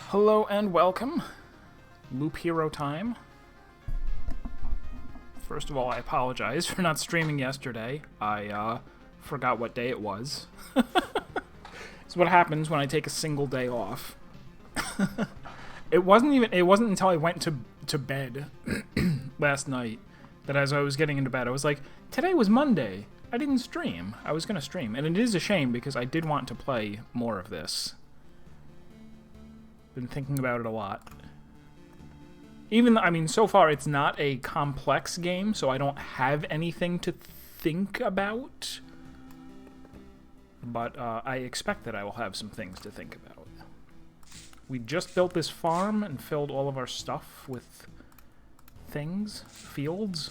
Hello and welcome. Loop Hero time. First of all, I apologize for not streaming yesterday. I forgot what day it was. It's what happens when I take a single day off. It wasn't until I went to bed last night that as I was getting into bed, I was like, today was Monday. I didn't stream. I was going to stream. And it is a shame because I did want to play more of this. Been thinking about it a lot. So far it's not a complex game, so I don't have anything to think about. But I expect that I will have some things to think about. We just built this farm and filled all of our stuff with fields.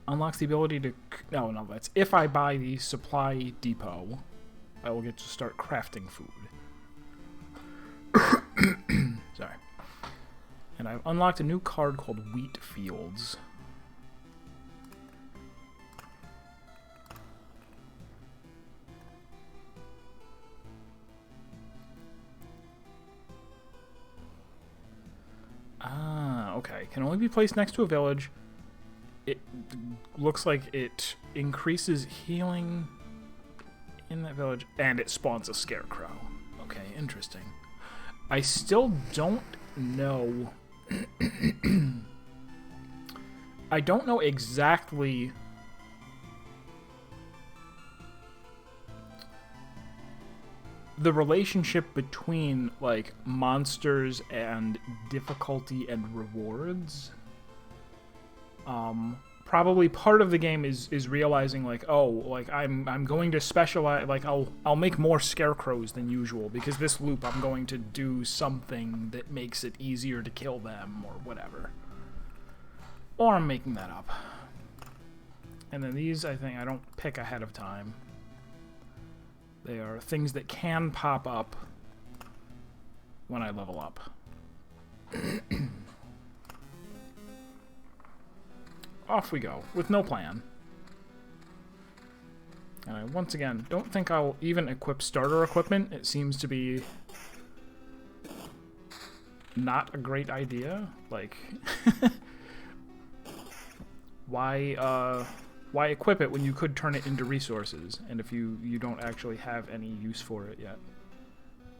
Unlocks the ability to... No, that's... If I buy the supply depot, I will get to start crafting food. Sorry. And I've unlocked a new card called Wheat Fields. Ah, okay. Can only be placed next to a village. It looks like it increases healing in that village, and it spawns a scarecrow. Okay, interesting. I still don't know. I don't know exactly the relationship between, like, monsters and difficulty and rewards. Probably part of the game is realizing, like, oh, like, I'm going to specialize, like, I'll make more scarecrows than usual, because this loop I'm going to do something that makes it easier to kill them, or whatever. Or I'm making that up. And then these, I think, I don't pick ahead of time. They are things that can pop up when I level up. Off we go, with no plan. And I, once again, don't think I'll even equip starter equipment. It seems to be not a great idea. Like, why equip it when you could turn it into resources, and if you don't actually have any use for it yet.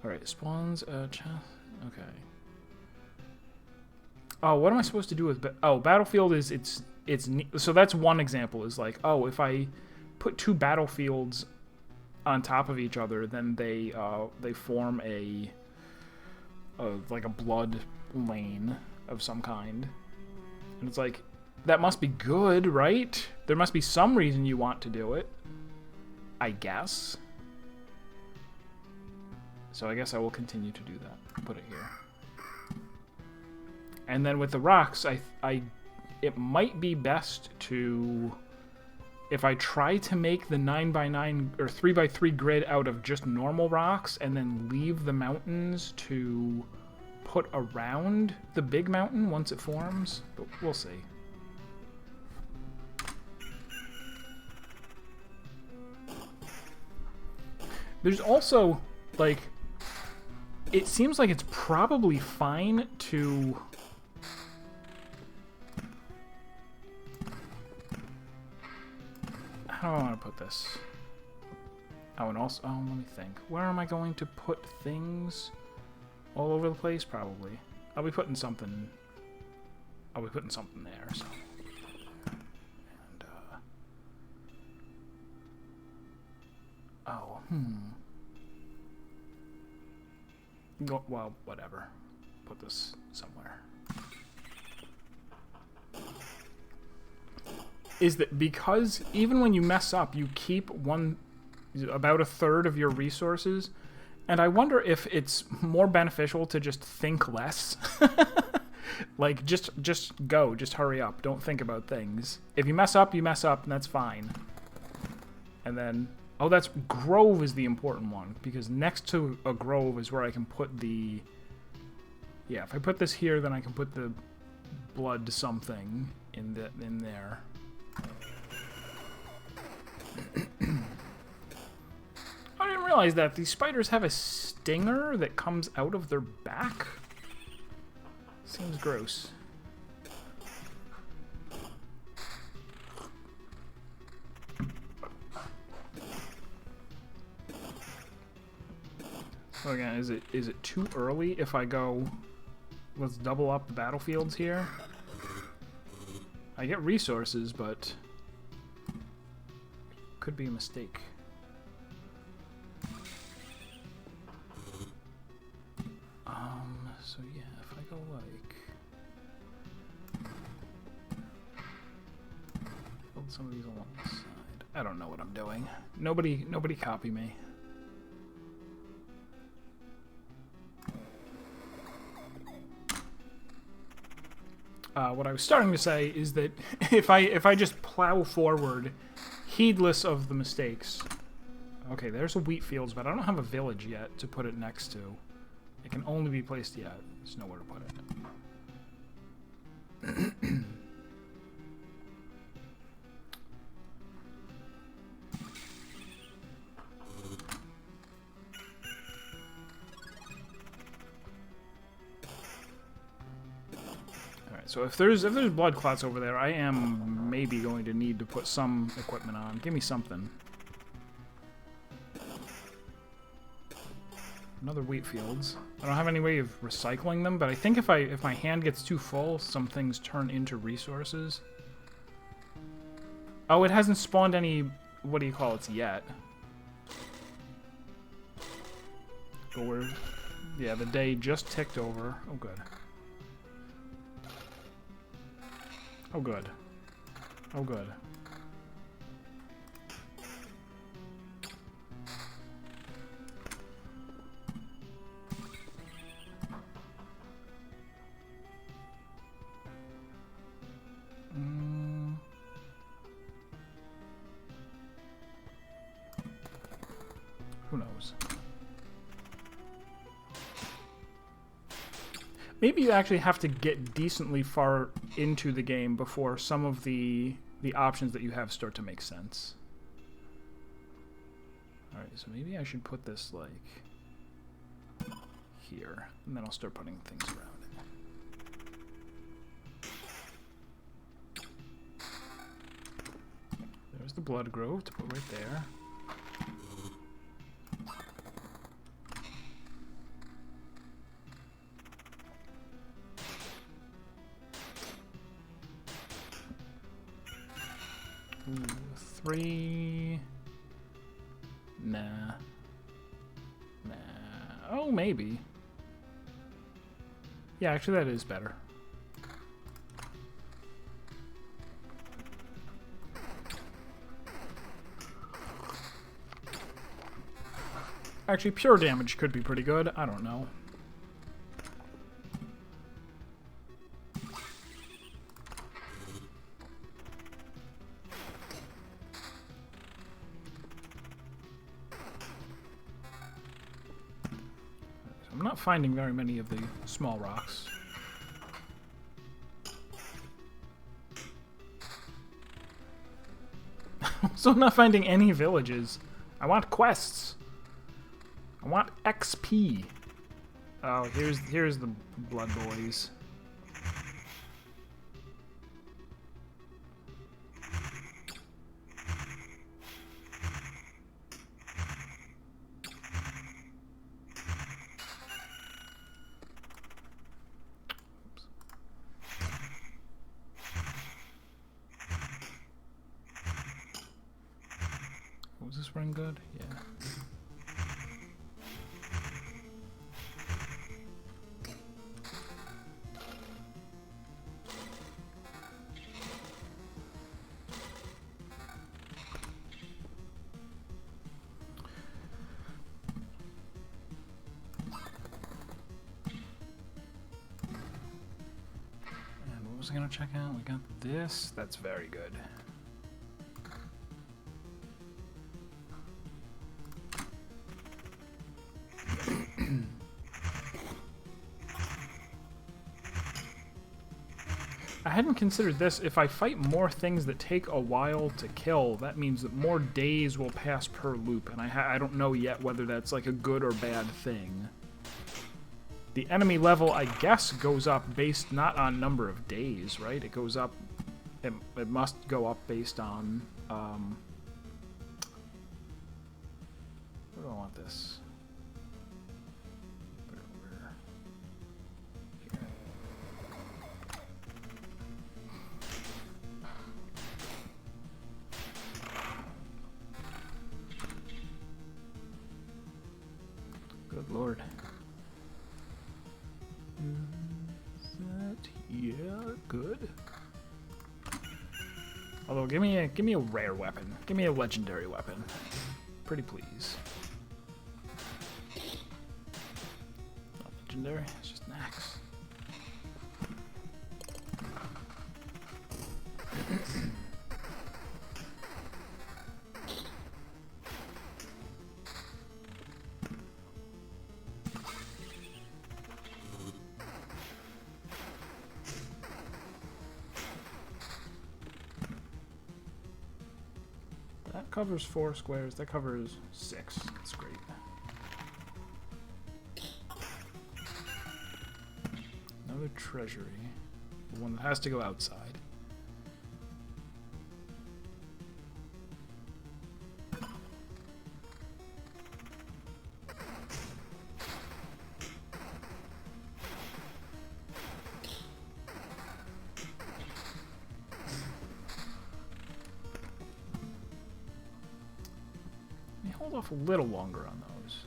Alright, spawns a chest. Okay. Oh, what am I supposed to do with... Battlefield is... So that's one example, is like, oh, if I put two battlefields on top of each other, then they form like a blood lane of some kind. And it's like, that must be good, right? There must be some reason you want to do it, I guess. So I guess I will continue to do that. Put it here. And then with the rocks, it might be best to, if I try to make the 9x9 or 3x3 grid out of just normal rocks and then leave the mountains to put around the big mountain once it forms, but we'll see. There's also, like, it seems like it's probably fine to... How do I want to put this? Oh, and also... Oh, let me think. Where am I going to put things? All over the place? Probably. I'll be putting something... there, so... And, well, whatever. Put this somewhere. Is that because even when you mess up, you keep about a third of your resources, and I wonder if it's more beneficial to just think less. Like, just go, just hurry up, don't think about things. If you mess up, and that's fine. And then, oh, that's grove is the important one, because next to a grove is where I can put the... Yeah, if I put this here, then I can put the blood something in there. I didn't realize that these spiders have a stinger that comes out of their back. Seems gross. So again, is it too early if I go, let's double up the battlefields here? I get resources, but could be a mistake. So yeah, if I go like build some of these along the side. I don't know what I'm doing. Nobody copy me. What I was starting to say is that if I just plow forward, heedless of the mistakes. Okay, there's a wheat fields, but I don't have a village yet to put it next to. It can only be placed yet. There's nowhere to put it. Alright, so if there's blood clots over there, I am maybe going to need to put some equipment on. Give me something. Another wheat fields. I don't have any way of recycling them, but I think if my hand gets too full, some things turn into resources. Oh, it hasn't spawned any, what do you call it, yet. But we're, yeah, the day just ticked over. Oh, good. Oh, good. Oh, good. Who knows? Maybe you actually have to get decently far into the game before some of the options that you have start to make sense. Alright, so maybe I should put this, like, here. And then I'll start putting things around it. There's the blood grove to put right there. Ooh, 3. Nah. Nah. Oh, maybe. Yeah, actually that is better. Actually, pure damage could be pretty good. I don't know. I'm not finding very many of the small rocks. So I'm not finding any villages. I want quests. I want XP. Oh, here's the blood boys. Was this run good? Yeah. And what was I gonna check out? We got this. That's very good. I hadn't considered this. If I fight more things that take a while to kill, that means that more days will pass per loop, and I don't know yet whether that's like a good or bad thing. The enemy level, I guess, goes up based not on number of days, right? It goes up... It must go up based on... where do I want this? Put it over here. Good lord. Is that... yeah, good. Although, give me a rare weapon. Give me a legendary weapon. Pretty please. Not legendary, it's just an axe. That covers 4 squares. That covers 6. That's great. Another treasury. The one that has to go outside. Hold off a little longer on those.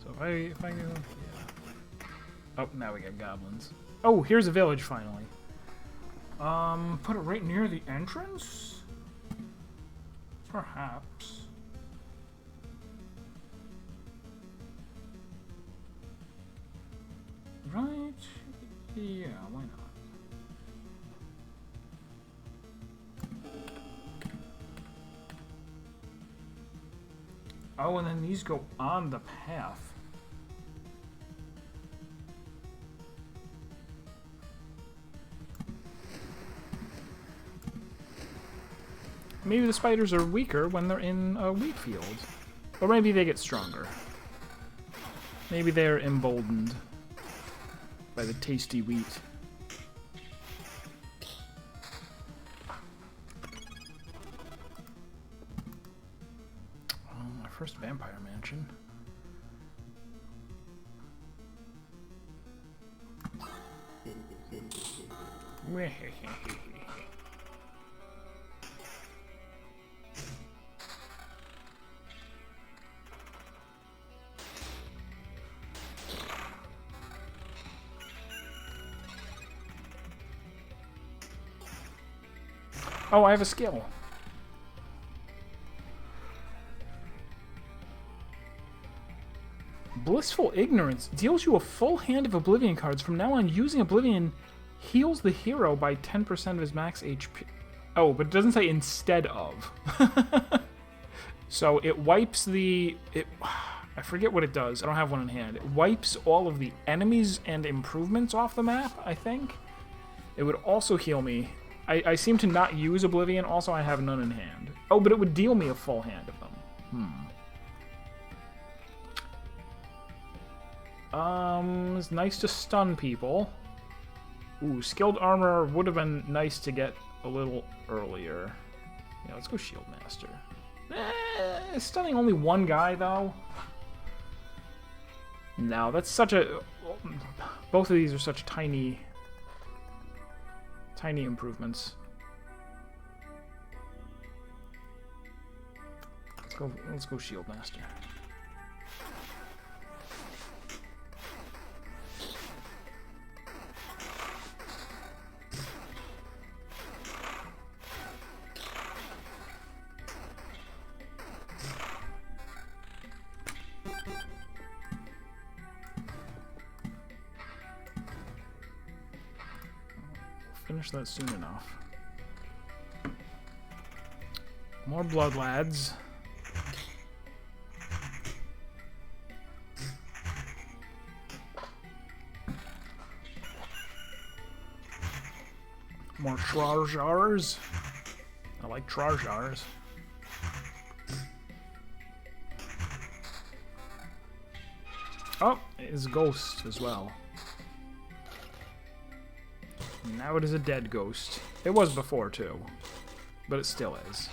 So if I go, yeah. Oh, now we got goblins. Oh, here's a village finally. Put it right near the entrance? Perhaps. Right? Yeah, why not? Oh, and then these go on the path. Maybe the spiders are weaker when they're in a wheat field. Or maybe they get stronger. Maybe they're emboldened by the tasty wheat. First vampire mansion. Oh, I have a skill. Blissful Ignorance deals you a full hand of Oblivion cards. From now on, using Oblivion heals the hero by 10% of his max HP. Oh, but it doesn't say instead of. So it wipes the... I forget what it does. I don't have one in hand. It wipes all of the enemies and improvements off the map, I think. It would also heal me. I seem to not use Oblivion. Also, I have none in hand. Oh, but it would deal me a full hand of them. It's nice to stun people. Ooh, skilled armor would have been nice to get a little earlier. Yeah, let's go Shield Master. Stunning only one guy, though. No, that's such a... Both of these are such tiny improvements. Let's go Shield Master. Finish that soon enough. More blood, lads. More Trarjars. I like Trarjars. Oh, it is a ghost as well. Now it is a dead ghost. It was before too, but it still is.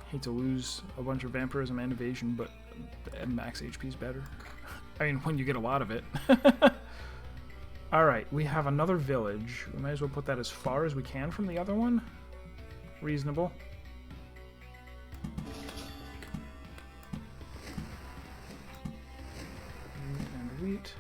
Hate to lose a bunch of vampirism and evasion, but max HP is better. I mean, when you get a lot of it. Alright, we have another village. We might as well put that as far as we can from the other one. Reasonable. And wheat.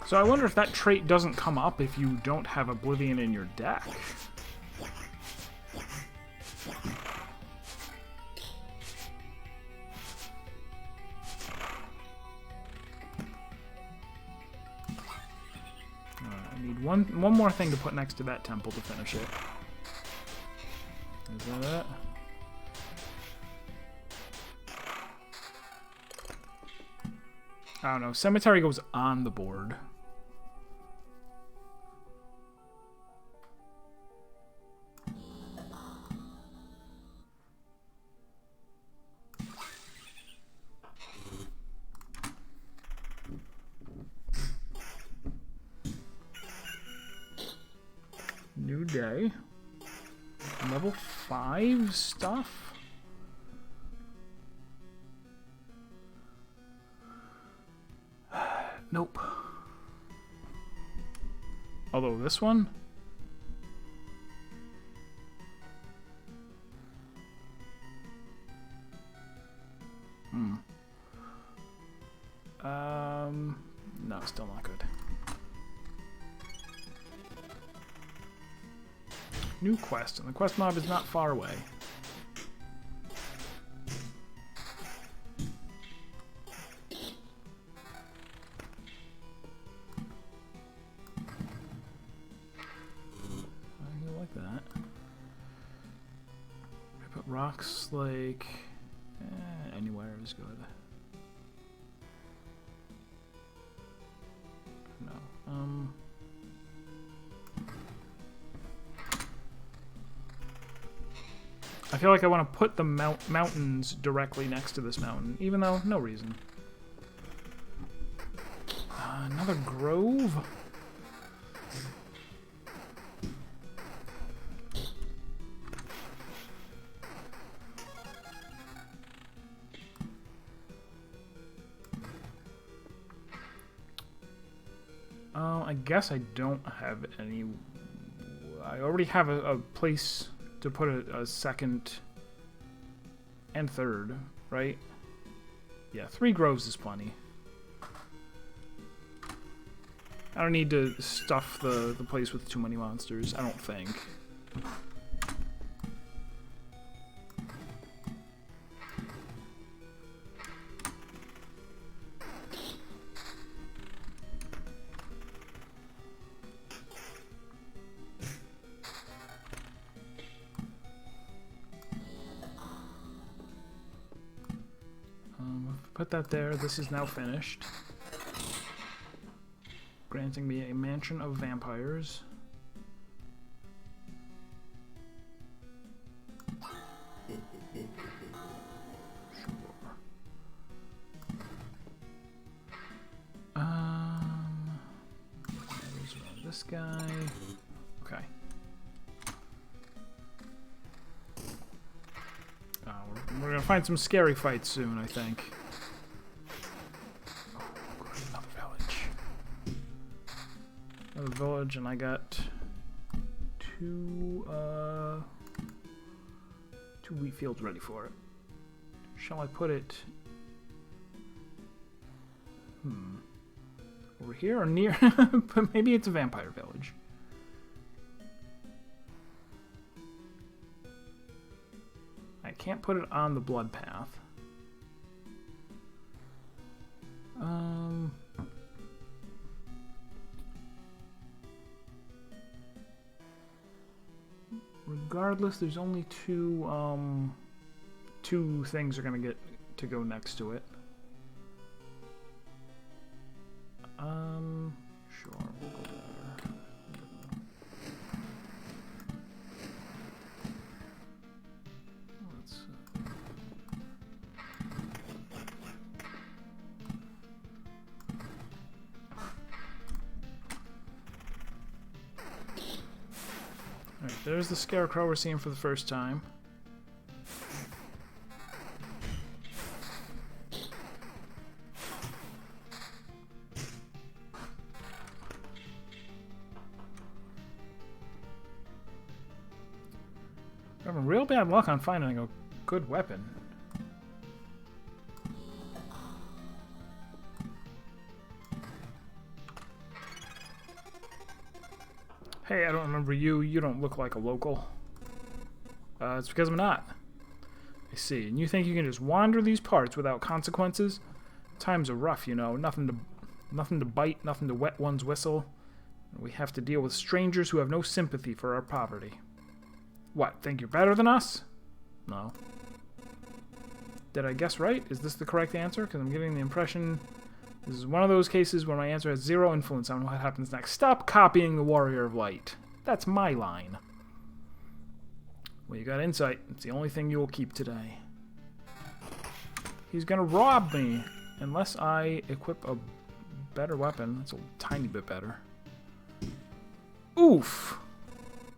So I wonder if that trait doesn't come up if you don't have Oblivion in your deck. I need one more thing to put next to that temple to finish it. Is that it? I don't know. Cemetery goes on the board. New day. Level 5 stuff? Nope. Although this one? No, still not good. New quest, and the quest mob is not far away. I like that. I put rocks like anywhere is good. No. I feel like I want to put the mountains directly next to this mountain, even though no reason. Another grove? I guess I don't have any... I already have a place to put a second and third, right? Yeah, 3 groves is plenty. I don't need to stuff the place with too many monsters, I don't think. Put that there. This is now finished. Granting me a mansion of vampires. Sure. This guy. Okay. We're gonna find some scary fights soon, I think. Another village, and I got two wheat fields ready for it. Shall I put it over here or near? But maybe it's a vampire village. I can't put it on the blood path. Regardless, there's only two things are gonna get to go next to it. Sure, we'll go there. Let's Alright, there's the scarecrow we're seeing for the first time. I'm having real bad luck on finding a good weapon. Hey, I don't remember you. You don't look like a local. It's because I'm not. I see. And you think you can just wander these parts without consequences? Times are rough, you know. Nothing to bite, nothing to wet one's whistle. We have to deal with strangers who have no sympathy for our poverty. What, think you're better than us? No. Did I guess right? Is this the correct answer? Because I'm getting the impression this is one of those cases where my answer has zero influence on what happens next. Stop copying the Warrior of Light. That's my line. Well, you got insight. It's the only thing you will keep today. He's gonna rob me. Unless I equip a better weapon. That's a tiny bit better. Oof!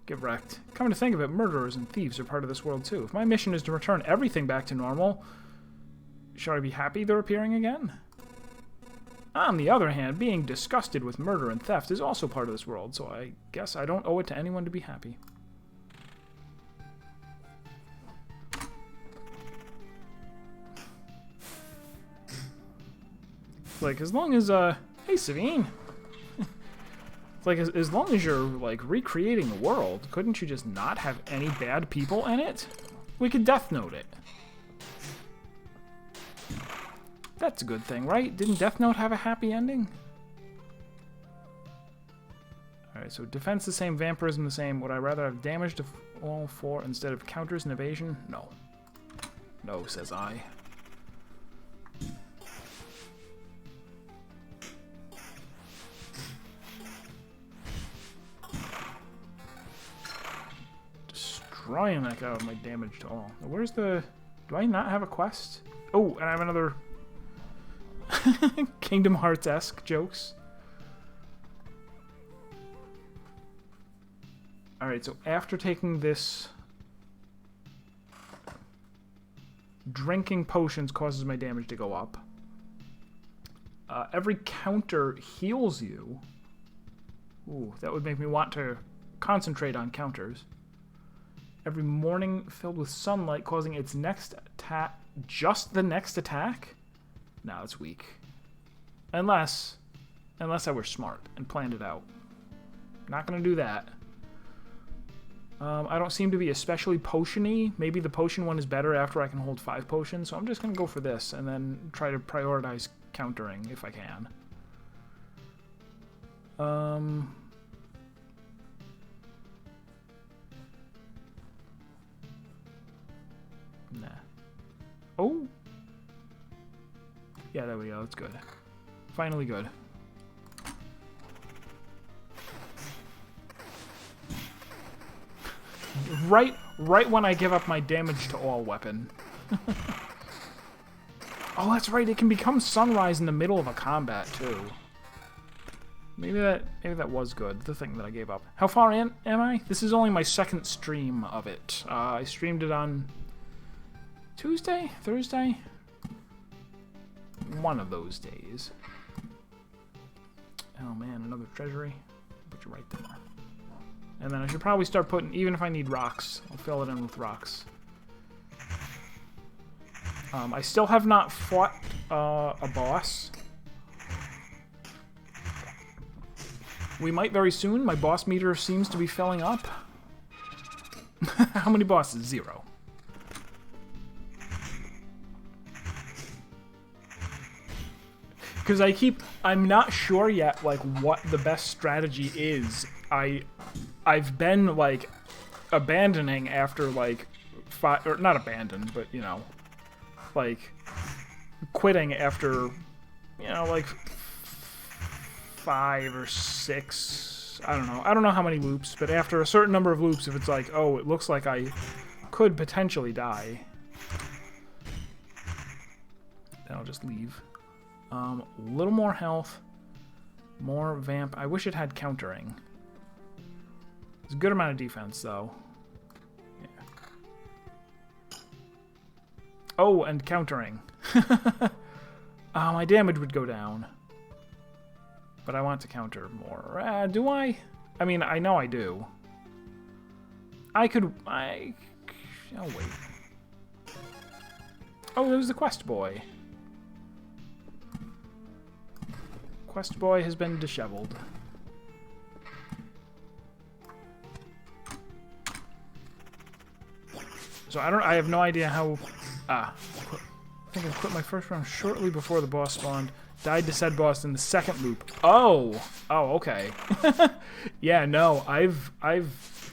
Get wrecked. Coming to think of it, murderers and thieves are part of this world too. If my mission is to return everything back to normal, should I be happy they're appearing again? On the other hand, being disgusted with murder and theft is also part of this world, so I guess I don't owe it to anyone to be happy. Like, as long as, hey, Savine! It's like, as long as you're, like, recreating the world, couldn't you just not have any bad people in it? We could Death Note it. That's a good thing, right? Didn't Death Note have a happy ending? Alright, so defense the same, vampirism the same. Would I rather have damage to all four instead of counters and evasion? No. No, says I. Destroying that guy with my damage to all. Where's the... Do I not have a quest? Oh, and I have another... Kingdom Hearts-esque jokes. Alright, so after taking this... Drinking potions causes my damage to go up. Every counter heals you. Ooh, that would make me want to concentrate on counters. Every morning filled with sunlight causing its next attack... Just the next attack? No, it's weak. Unless I were smart and planned it out. Not gonna do that. I don't seem to be especially potion-y. Maybe the potion one is better after I can hold 5 potions, so I'm just gonna go for this and then try to prioritize countering if I can. Nah. Oh! Yeah, there we go. That's good. Finally good. Right when I give up my damage to all weapon. Oh, that's right. It can become sunrise in the middle of a combat too. Maybe that was good. The thing that I gave up. How far in am I? This is only my second stream of it. I streamed it on Tuesday, Thursday. One of those days. Oh man, another treasury. Put you right there. And then I should probably start putting, even if I need rocks, I'll fill it in with rocks. I still have not fought a boss. We might very soon. My boss meter seems to be filling up. How many bosses? 0. Because I'm not sure yet, like, what the best strategy is. I've been, like, abandoning after like five, or not abandoned, but you know, like quitting after, you know, like 5 or 6. I don't know. I don't know how many loops, but after a certain number of loops, if it's like, oh, it looks like I could potentially die, then I'll just leave. A little more health, more vamp. I wish it had countering. It's a good amount of defense, though. Yeah. Oh, and countering. My damage would go down. But I want to counter more. Do I? I mean, I know I do. I could... Oh, wait. Oh, there's the quest boy. Quest boy has been disheveled. So I have no idea how... I think I quit my first round shortly before the boss spawned. Died to said boss in the second loop. Oh! Oh, okay. Yeah, no, I've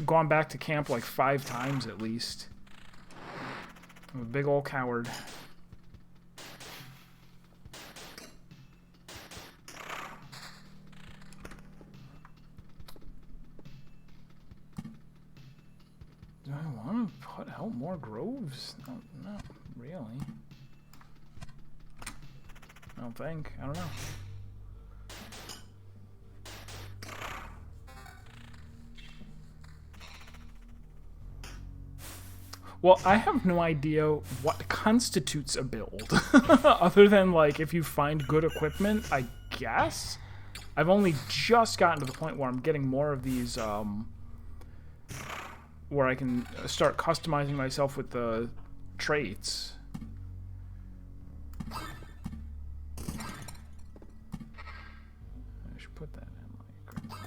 gone back to camp like 5 times at least. I'm a big old coward. Do I want to put out more groves? No, not really. I don't think. I don't know. Well, I have no idea what constitutes a build. Other than, like, if you find good equipment, I guess? I've only just gotten to the point where I'm getting more of these, where I can start customizing myself with the traits. I should put that in, like...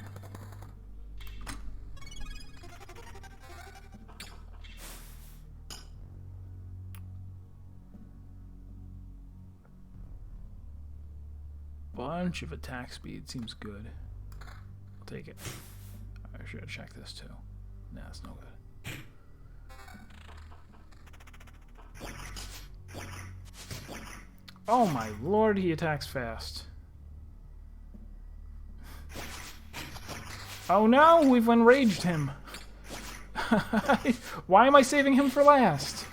Bunch of attack speed seems good. I'll take it. I should check this too. Nah, it's no good. Oh my lord, he attacks fast. Oh no, we've enraged him. Why am I saving him for last?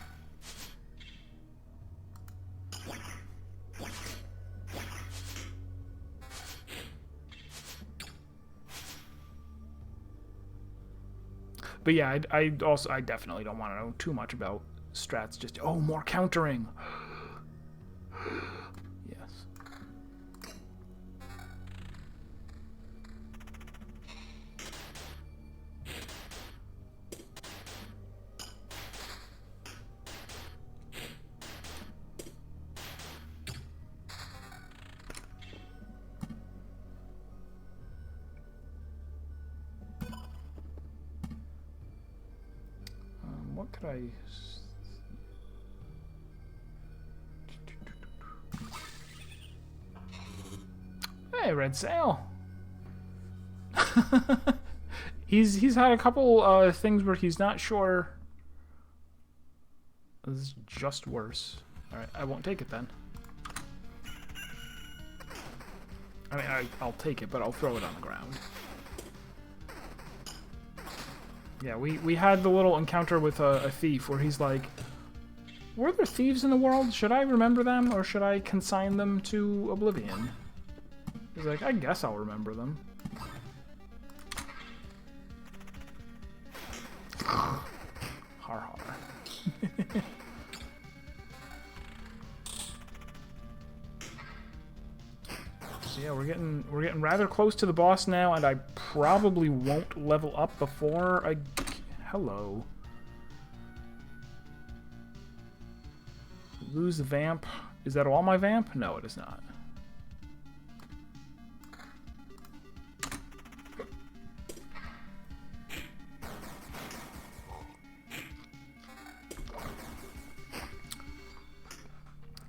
But yeah, I definitely don't want to know too much about strats. Just, oh, more countering. Yes. What could I... Hey, Red Sail. He's had a couple things where he's not sure. This is just worse. Alright, I won't take it then. I mean, I'll take it, but I'll throw it on the ground. Yeah, we had the little encounter with a thief where he's like, were there thieves in the world? Should I remember them, or should I consign them to oblivion? He's like, I guess I'll remember them. Har har. So yeah, we're getting rather close to the boss now, and I probably won't level up before I... Hello. Lose the vamp. Is that all my vamp? No, it is not.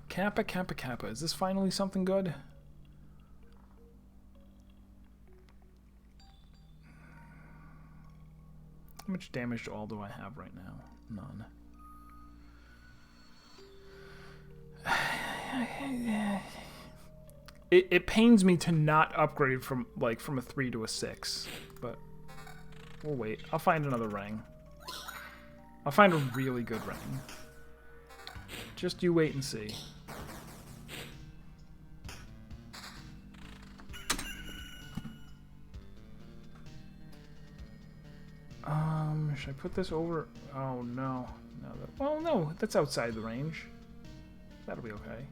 Kappa, Kappa, Kappa. Is this finally something good? How much damage to all do I have right now? None. It pains me to not upgrade from a 3 to a 6, but we'll wait. I'll find another ring. I'll find a really good ring. Just you wait and see. Should I put this over? Oh no. Well, no, that's outside the range. That'll be okay.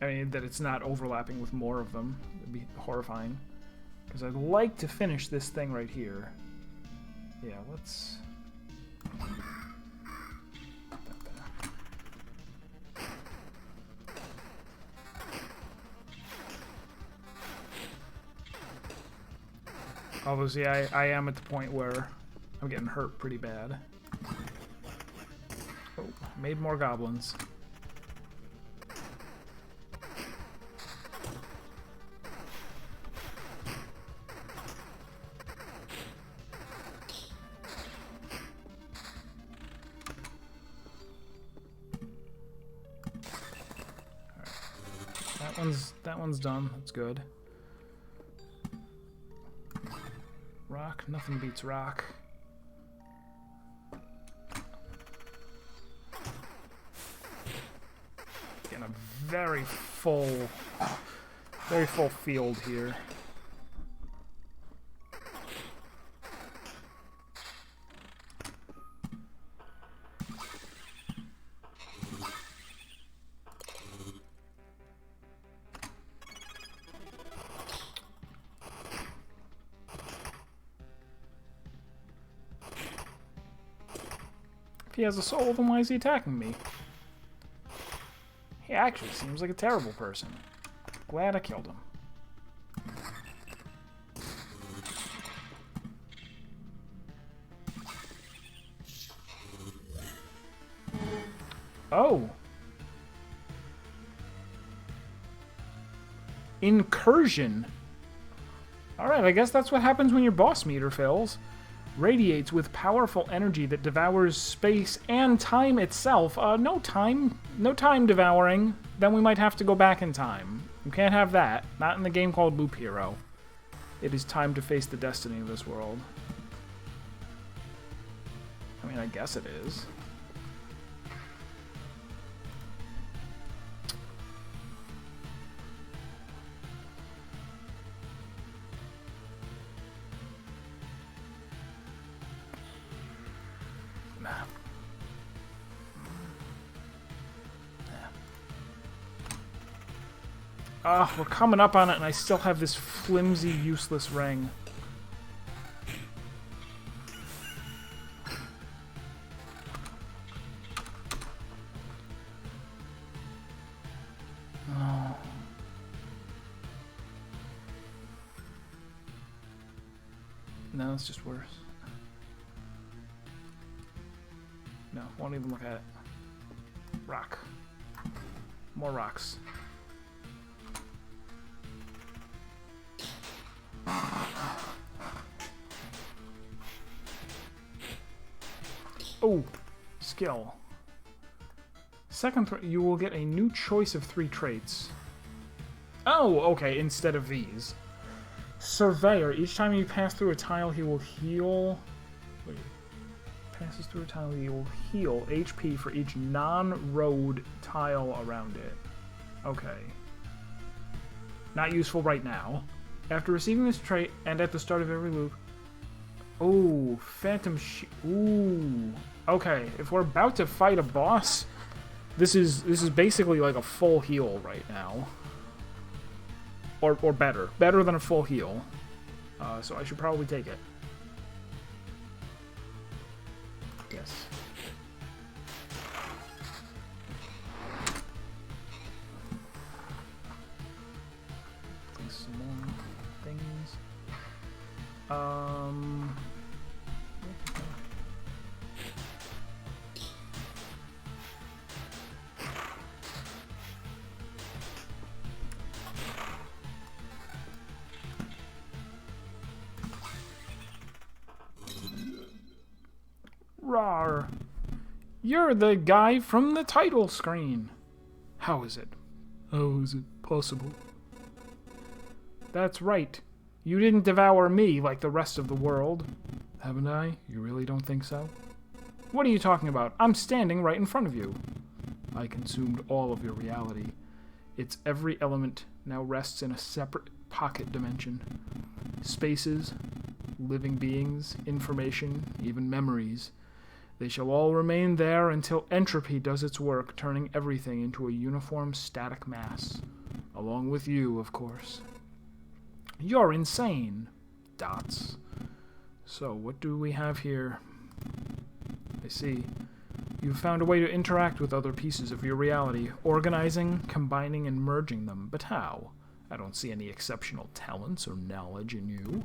I mean, that it's not overlapping with more of them. It'd be horrifying. Because I'd like to finish this thing right here. Yeah, let's... Although, see, I am at the point where I'm getting hurt pretty bad. Oh, made more goblins. That one's done. That's good. Rock. Nothing beats rock. Getting a very full field here. If he has a soul, then why is he attacking me? He actually seems like a terrible person. Glad I killed him. Oh! Incursion! Alright, I guess that's what happens when your boss meter fills. Radiates with powerful energy that devours space and time itself. No time devouring. Then we might have to go back in time. You can't have that. Not in the game called Loop Hero. It is time to face the destiny of this world. I mean, I guess it is. We're coming up on it, and I still have this flimsy, useless ring. Oh. No, it's just worse. No, won't even look at it. Rock. More rocks. Oh, skill. Second, you will get a new choice of 3 traits. Oh, okay, instead of these. Surveyor. Each time you pass through a tile, he will heal... Wait. Passes through a tile, he will heal HP for each non-road tile around it. Okay. Not useful right now. After receiving this trait, and at the start of every loop... Oh, Phantom Ooh. Okay, if we're about to fight a boss, this is basically like a full heal right now. Or better. Better than a full heal. So I should probably take it. Yes. Some more things. Rawr. You're the guy from the title screen. How is it? How is it possible? That's right. You didn't devour me like the rest of the world. Haven't I? You really don't think so? What are you talking about? I'm standing right in front of you. I consumed all of your reality. Its every element now rests in a separate pocket dimension. Spaces, living beings, information, even memories. They shall all remain there until entropy does its work, turning everything into a uniform static mass. Along with you, of course. You're insane. Dots. So, what do we have here? I see. You've found a way to interact with other pieces of your reality, organizing, combining, and merging them. But how? I don't see any exceptional talents or knowledge in you.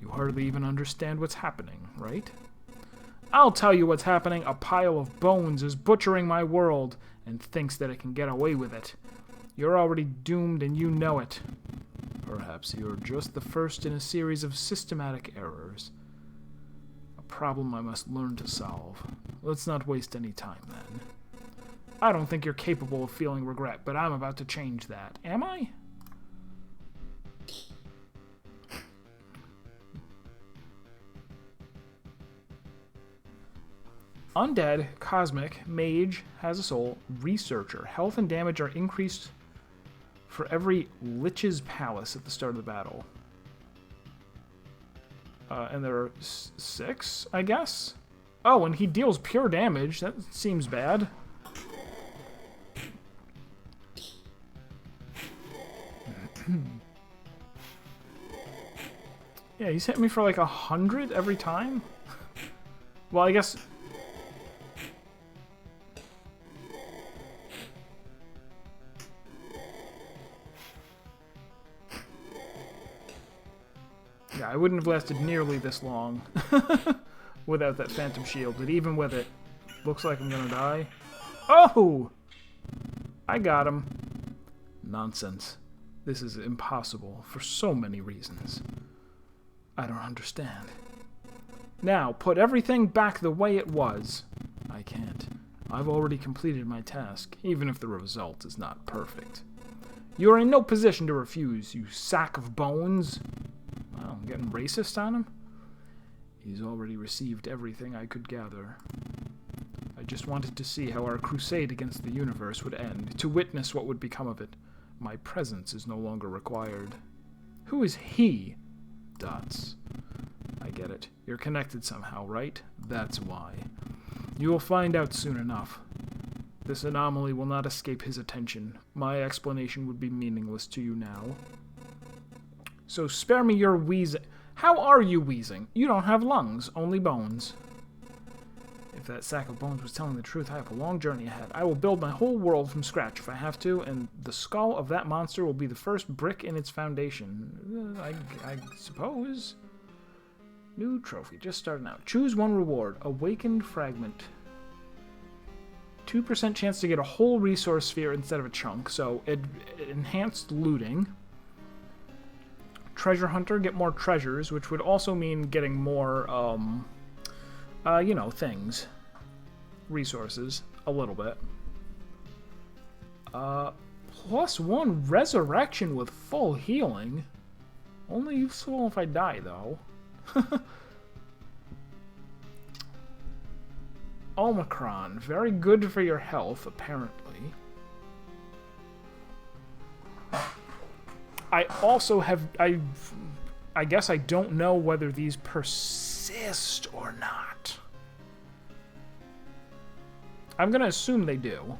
You hardly even understand what's happening, right? I'll tell you what's happening. A pile of bones is butchering my world and thinks that it can get away with it. You're already doomed and you know it. Perhaps you're just the first in a series of systematic errors. A problem I must learn to solve. Let's not waste any time, then. I don't think you're capable of feeling regret, but I'm about to change that. Am I? Undead, cosmic, mage, has a soul, researcher. Health and damage are increased for every Lich's Palace at the start of the battle. And there are 6, I guess? Oh, and he deals pure damage. That seems bad. Yeah, he's hit me for like 100 every time? Well, I guess... Yeah, I wouldn't have lasted nearly this long without that Phantom Shield, but even with it, looks like I'm gonna die. Oh! I got him. Nonsense. This is impossible for so many reasons. I don't understand. Now, put everything back the way it was. I can't. I've already completed my task, even if the result is not perfect. You are in no position to refuse, you sack of bones. Wow, I'm getting racist on him? He's already received everything I could gather. I just wanted to see how our crusade against the universe would end, to witness what would become of it. My presence is no longer required. Who is he? Dots. I get it. You're connected somehow, right? That's why. You will find out soon enough. This anomaly will not escape his attention. My explanation would be meaningless to you now. So spare me your wheezing. How are you wheezing? You don't have lungs, only bones. If that sack of bones was telling the truth, I have a long journey ahead. I will build my whole world from scratch if I have to, and the skull of that monster will be the first brick in its foundation. I suppose. New trophy, just starting out. Choose one reward. Awakened Fragment. 2% chance to get a whole resource sphere instead of a chunk, so enhanced looting. Treasure Hunter, get more treasures, which would also mean getting more, you know, things. Resources, a little bit. +1 resurrection with full healing. Only useful if I die, though. Omicron, very good for your health, apparently. I also have, I guess I don't know whether these persist or not. I'm gonna assume they do.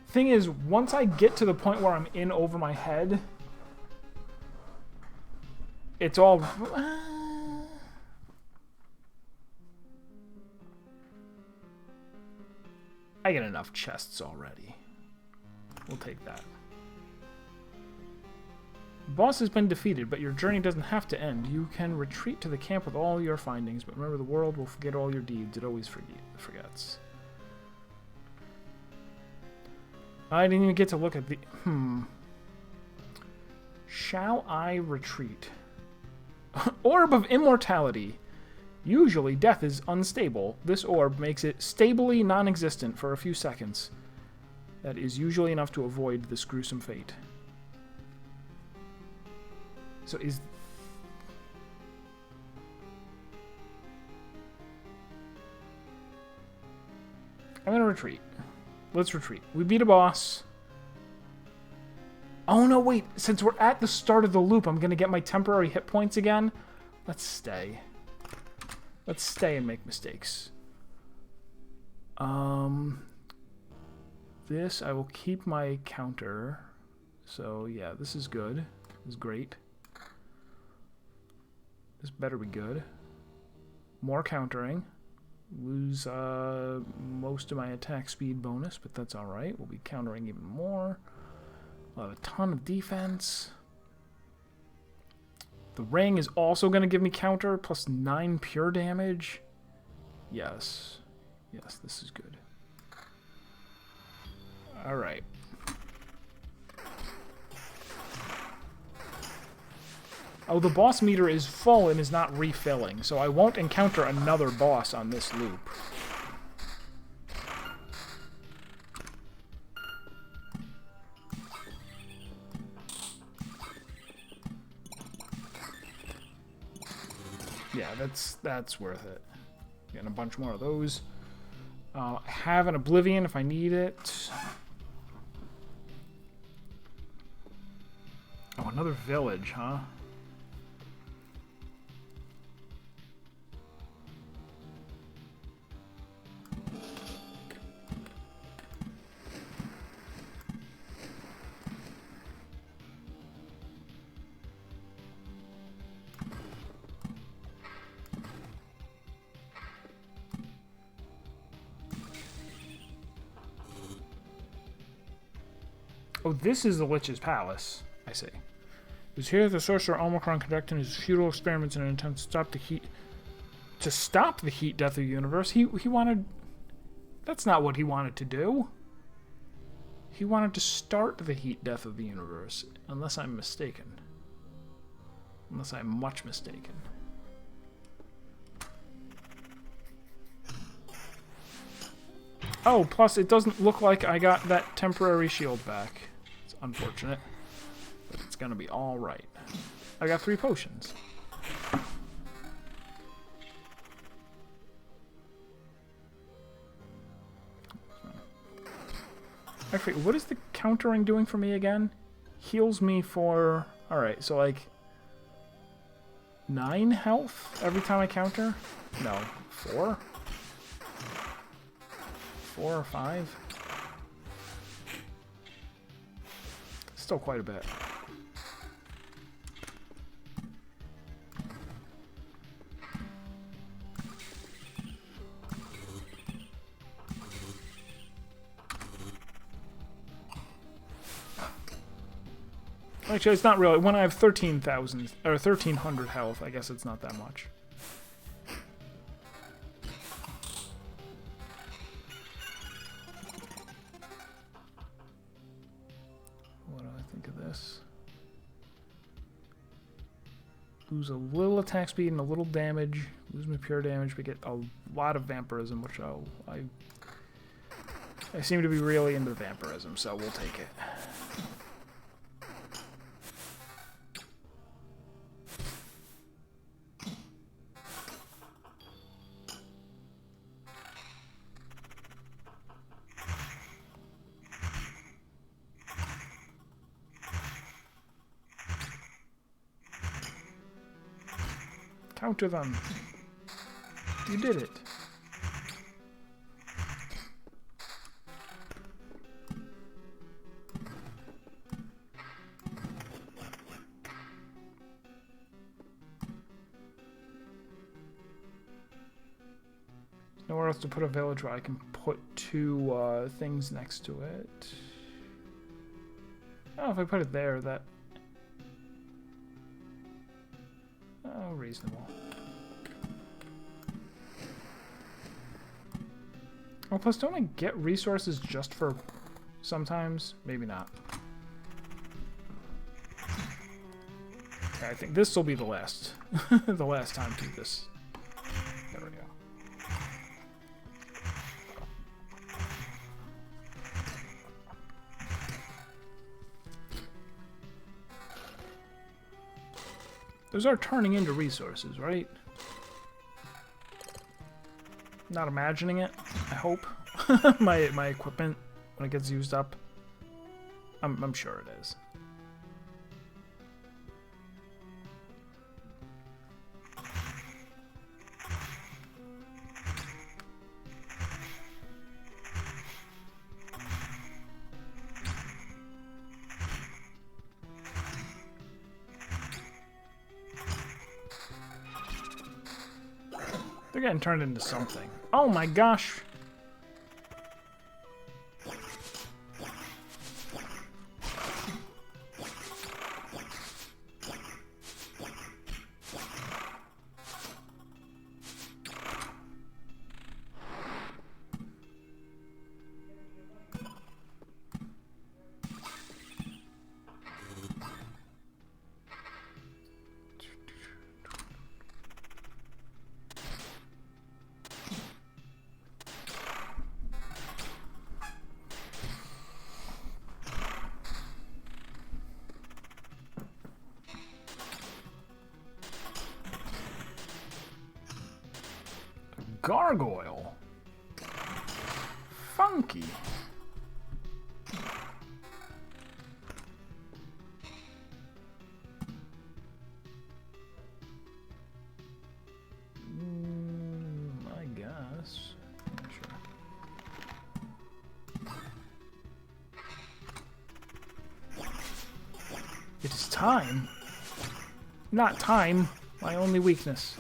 Thing is, once I get to the point where I'm in over my head, it's all... I get enough chests already. We'll take that. Boss has been defeated, but your journey doesn't have to end. You can retreat to the camp with all your findings, but remember the world will forget all your deeds. It always forgets. I didn't even get to look at the... Shall I retreat? Orb of Immortality. Usually, death is unstable. This orb makes it stably non-existent for a few seconds. That is usually enough to avoid this gruesome fate. So is... I'm gonna retreat. Let's retreat. We beat a boss. Oh no, wait. Since we're at the start of the loop, I'm gonna get my temporary hit points again. Let's stay. Let's stay and make mistakes. This, I will keep my counter. So, yeah, this is good. This is great. This better be good. More countering. Lose most of my attack speed bonus, but that's alright. We'll be countering even more. We'll have a ton of defense. The ring is also going to give me counter, plus 9 pure damage. Yes. Yes, this is good. Alright. Oh, the boss meter is full and is not refilling, so I won't encounter another boss on this loop. Yeah, that's worth it. Getting a bunch more of those. I have an Oblivion if I need it. Oh, another village, huh? Oh, this is the Lich's Palace, I see. It was here that the sorcerer Omicron conducted his futile experiments in an attempt to stop the heat... To stop the heat death of the universe? He wanted... That's not what he wanted to do. He wanted to start the heat death of the universe, unless I'm mistaken. Unless I'm much mistaken. Oh, plus it doesn't look like I got that temporary shield back. It's unfortunate, but it's gonna be alright. I got 3 potions. Actually, what is the countering doing for me again? Heals me for... Alright, so like... 9 health every time I counter? No, 4? 4 or 5? Still quite a bit. Actually, it's not really. When I have 13,000 or 1,300 health, I guess it's not that much. What do I think of this? Lose a little attack speed and a little damage. Lose my pure damage, but get a lot of vampirism, which I seem to be really into vampirism, so we'll take it. Counter them. You did it. There's nowhere else to put a village where I can put 2 things next to it. Oh, if I put it there, that... Oh, reasonable. Oh, plus don't I get resources just for sometimes. Maybe not. Okay, I think this will be the last, the last time to do this. There we go. Those are turning into resources, right? Not imagining it, I hope. my equipment, when it gets used up. I'm sure it is. They're getting turned into something. Oh my gosh! Gargoyle. Funky. I guess. Sure. It is time. Not time, my only weakness.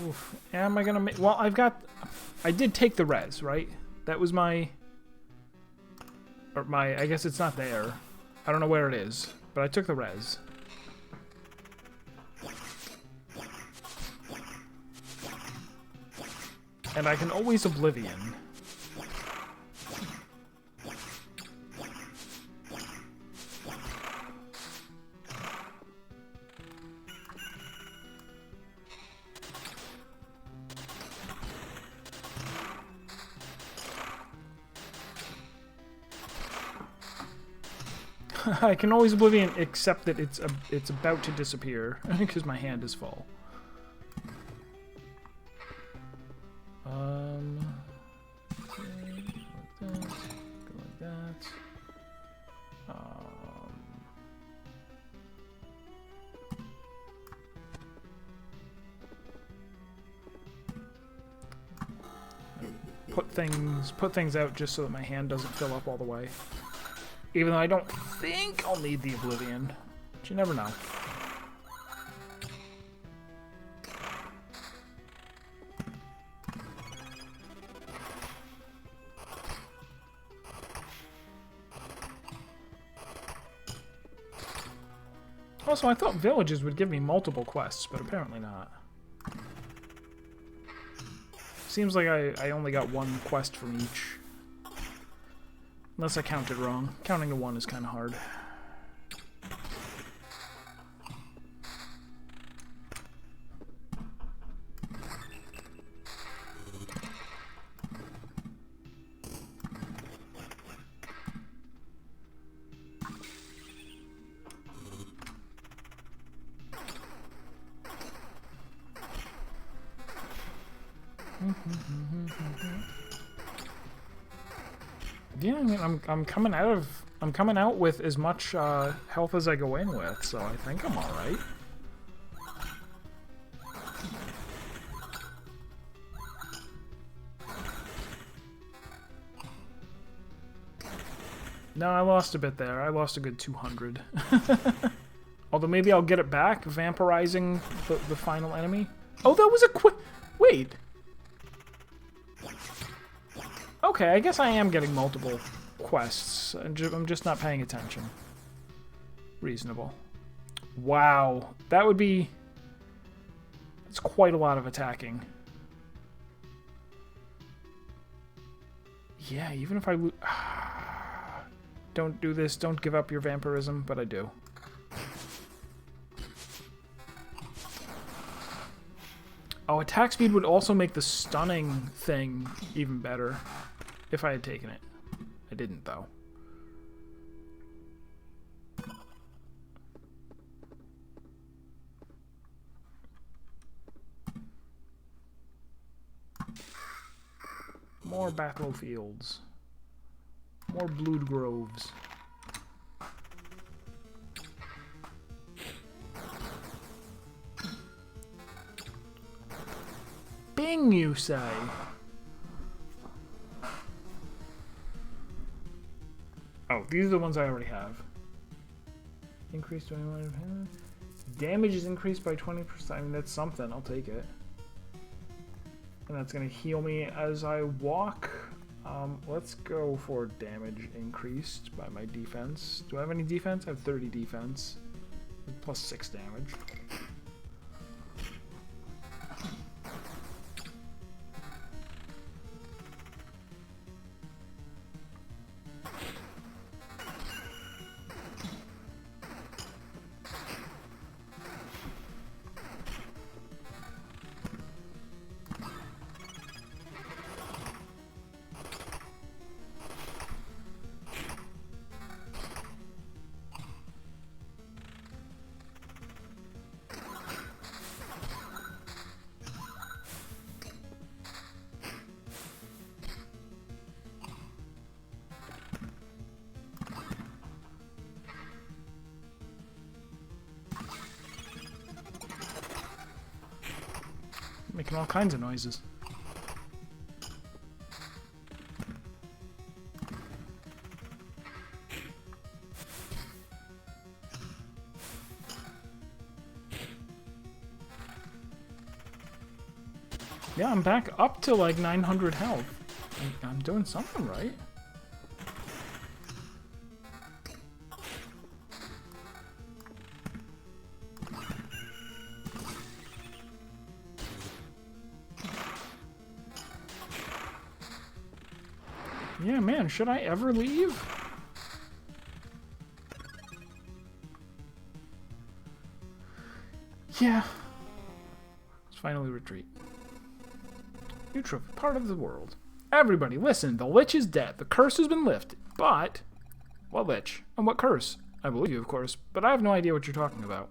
Oof. Am I gonna make... Well, I did take the res, right? That was my... Or my... I guess it's not there. I don't know where it is. But I took the res. And I can always Oblivion. I can always Oblivion, except that it's about to disappear because my hand is full. Go like that. Put things out just so that my hand doesn't fill up all the way. Even though I don't think I'll need the Oblivion. But you never know. Also, I thought villages would give me multiple quests, but apparently not. Seems like I only got one quest from each. Unless I counted wrong. Counting to one is kind of hard. Yeah, I mean, I'm coming out with as much health as I go in with, so I think I'm all right. No, I lost a bit there. I lost a good 200. Although maybe I'll get it back, vampirizing the final enemy. Oh, that was a quick... Wait. Okay, I guess I am getting multiple quests. I'm just not paying attention. Reasonable. Wow. That would be... It's quite a lot of attacking. Yeah, even if I... Don't do this. Don't give up your vampirism, but I do. Oh, attack speed would also make the stunning thing even better if I had taken it. I didn't, though. More battlefields. More blood groves. Bing, you say? Oh, these are the ones I already have. Increased 21. Damage is increased by 20%. I mean, that's something. I'll take it. And that's going to heal me as I walk. Let's go for damage increased by my defense. Do I have any defense? I have 30 defense. Plus 6 damage. Making all kinds of noises. Yeah, I'm back up to like 900 health. I'm doing something right. Yeah, man, should I ever leave? Yeah. Let's finally retreat. New trophy, part of the world. Everybody, listen, the Lich is dead. The curse has been lifted, but... What Lich? And what curse? I believe you, of course, but I have no idea what you're talking about.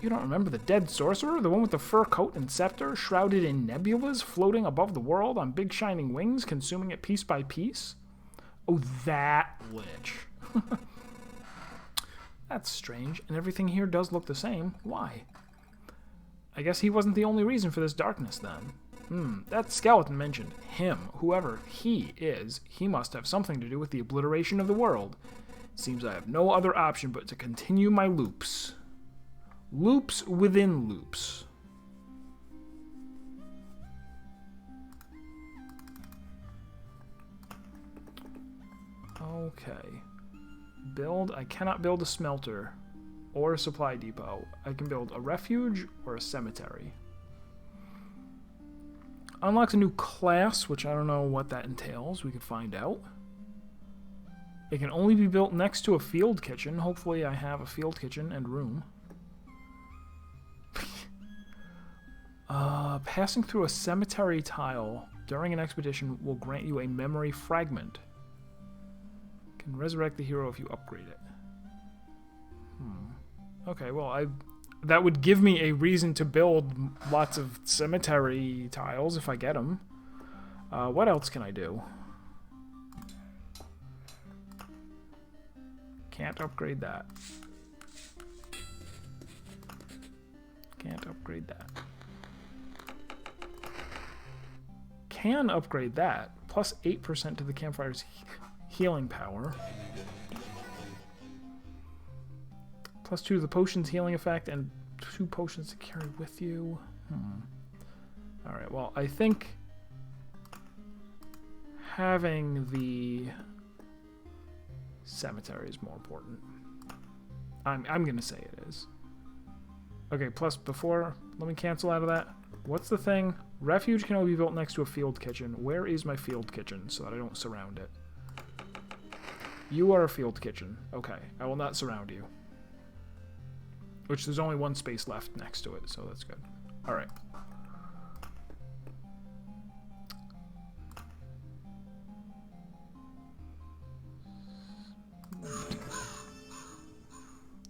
You don't remember the dead sorcerer? The one with the fur coat and scepter, shrouded in nebulas, floating above the world on big shining wings, consuming it piece by piece? Oh, that Lich. That's strange, and everything here does look the same. Why? I guess he wasn't the only reason for this darkness, then. That skeleton mentioned him. Whoever he is, he must have something to do with the obliteration of the world. Seems I have no other option but to continue my loops. Loops within loops. Okay. Build. I cannot build a smelter or a supply depot. I can build a refuge or a cemetery. Unlocks a new class, which I don't know what that entails. We could find out. It can only be built next to a field kitchen. Hopefully I have a field kitchen and room. Passing through a cemetery tile during an expedition will grant you a memory fragment. Can resurrect the hero if you upgrade it. Okay, well, that would give me a reason to build lots of cemetery tiles if I get them. What else can I do? Can't upgrade that. Can't upgrade that. Can upgrade that. Plus 8% to the campfire's... healing power. +2 to the potion's healing effect and 2 potions to carry with you. Alright, well, I think having the cemetery is more important. I'm gonna say it is. Okay, plus before, let me cancel out of that. What's the thing? Refuge can only be built next to a field kitchen. Where is my field kitchen so that I don't surround it? You are a field kitchen. Okay, I will not surround you. Which there's only 1 space left next to it, so that's good. Alright.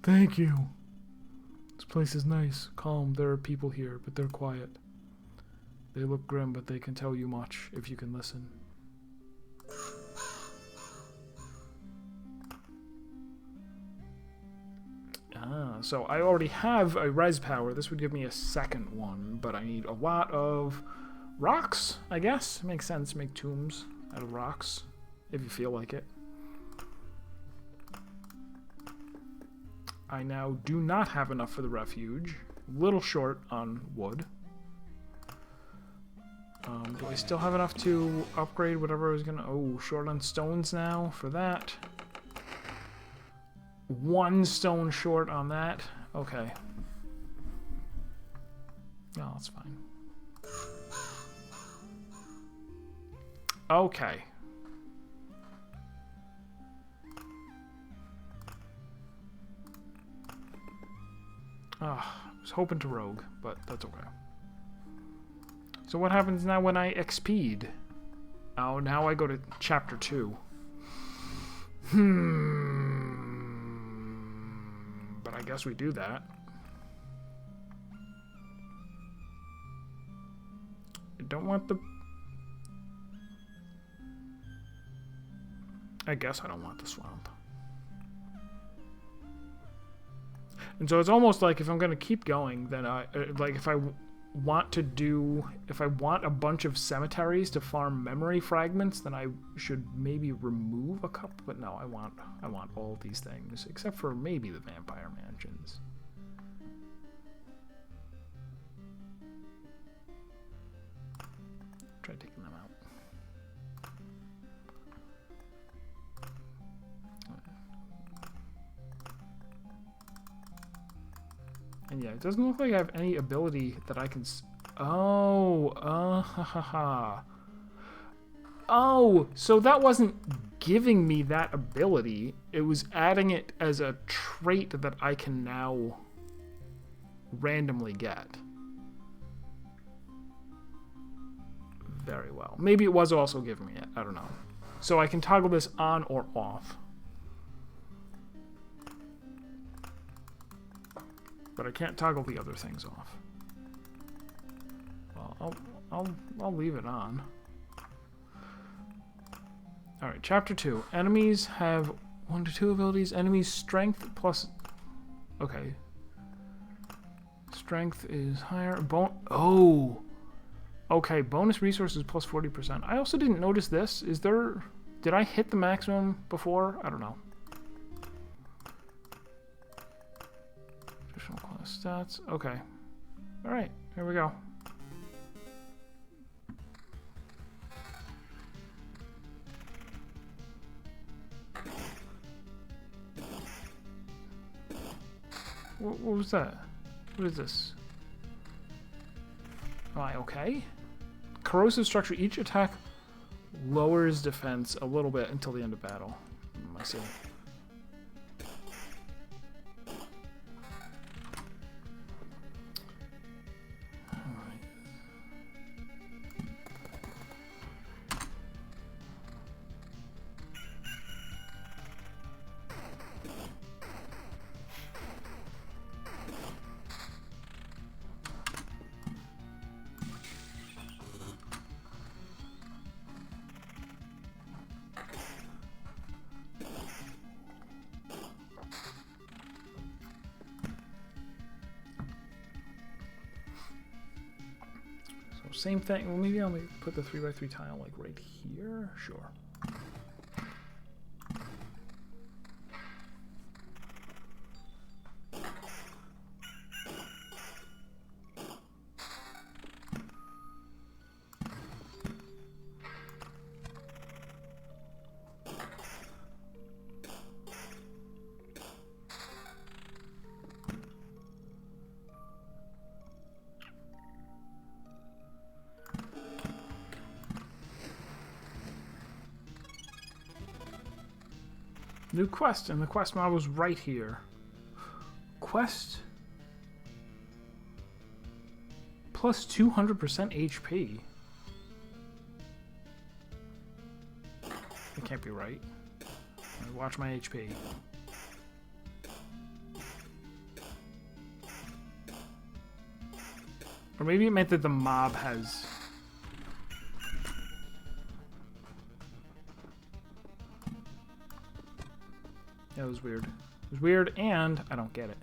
Thank you. This place is nice, calm. There are people here, but they're quiet. They look grim, but they can tell you much if you can listen. So I already have a res power. This would give me a second one, but I need a lot of rocks, I guess. Makes sense to make tombs out of rocks, if you feel like it. I now do not have enough for the refuge. A little short on wood. Do I still have enough to upgrade whatever I was gonna... Oh, short on stones now for that. 1 stone short on that. Okay. No, that's fine. Okay. I was hoping to rogue, but that's okay. So what happens now when I XP'd? Oh, now I go to chapter 2. But I guess we do that. I don't want the... I guess I don't want the swamp. And so it's almost like if I'm going to keep going, then like if I want a bunch of cemeteries to farm memory fragments, then I should maybe remove a couple. But no, I want all these things, except for maybe the vampire mansions. Try taking them out. And yeah, it doesn't look like I have any ability that I can... Oh, so that wasn't giving me that ability. It was adding it as a trait that I can now randomly get. Very well. Maybe it was also giving me it. I don't know. So I can toggle this on or off. But I can't toggle the other things off. Well, I'll leave it on. All right, chapter 2. Enemies have 1 to 2 abilities. Enemies strength plus. Okay. Strength is higher. Oh. Okay, bonus resources plus 40%. I also didn't notice this. Is there? Did I hit the maximum before? I don't know. Class stats. Okay. All right. Here we go. What was that? What is this? Am I okay? Corrosive structure. Each attack lowers defense a little bit until the end of battle. I see. Same thing. Well, maybe I'll put the 3x3 tile like right here. Sure. New quest, and the quest mod was right here. Quest plus 200% HP. It can't be right. Watch my HP. Or maybe it meant that the mob has... Yeah, it was weird. It was weird, and I don't get it.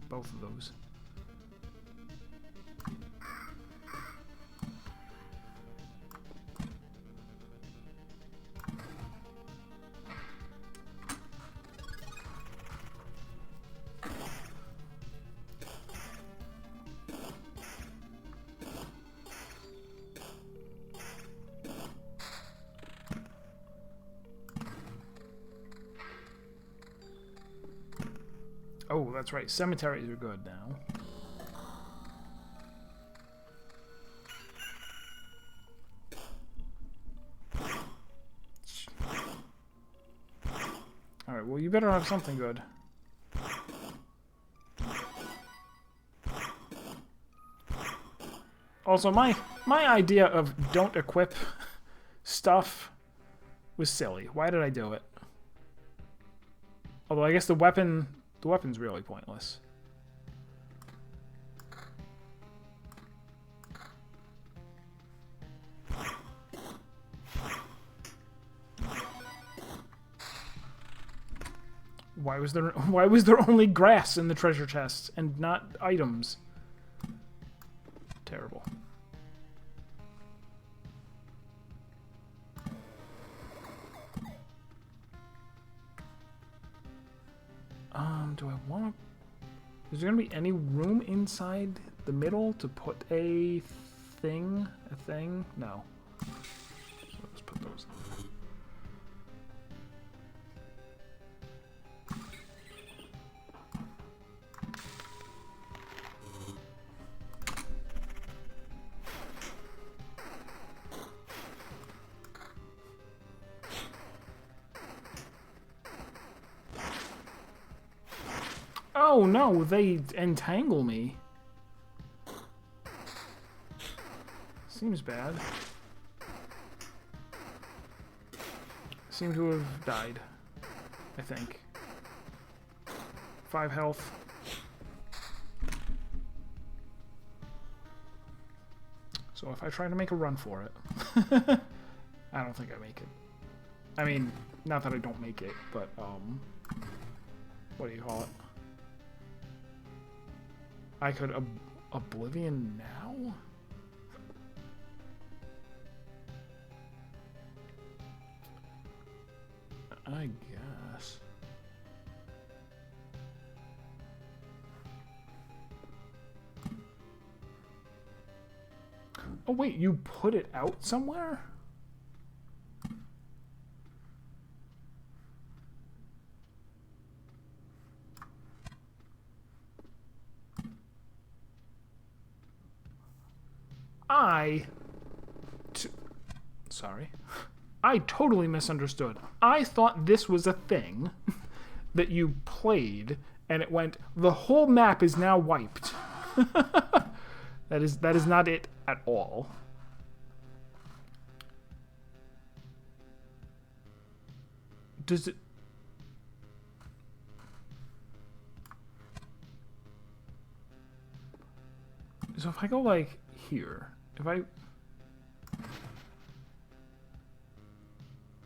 Both of those. Oh, that's right. Cemeteries are good now. Alright, well, you better have something good. Also, my idea of don't equip stuff was silly. Why did I do it? Although I guess the weapon's really pointless. Why was there only grass in the treasure chest and not items? Terrible. Do I want to... Is there going to be any room inside the middle to put a thing? A thing? No. So let's put those in. Oh no, they entangle me. Seems bad. Seem to have died, I think. 5 health. So if I try to make a run for it, I don't think I make it. I mean, not that I don't make it, but, what do you call it? I could Oblivion now? I guess. Oh wait, you put it out somewhere? Sorry. I totally misunderstood. I thought this was a thing that you played, and it went, the whole map is now wiped. That is not it at all. Does it... So if I go, like, here, if I...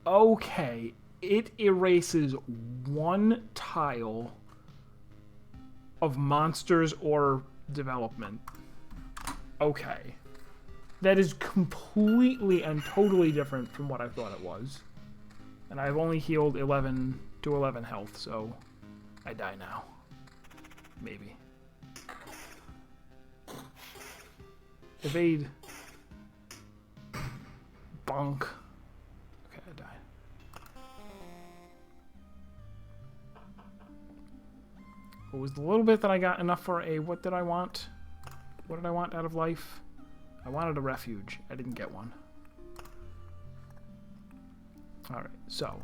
Okay, it erases one tile of monsters or development. Okay. That is completely and totally different from what I thought it was. And I've only healed 11 to 11 health, so I die now. Maybe. Evade. Bonk. Okay, I died. What was the little bit that I got enough for a... What did I want? What did I want out of life? I wanted a refuge. I didn't get one. Alright, so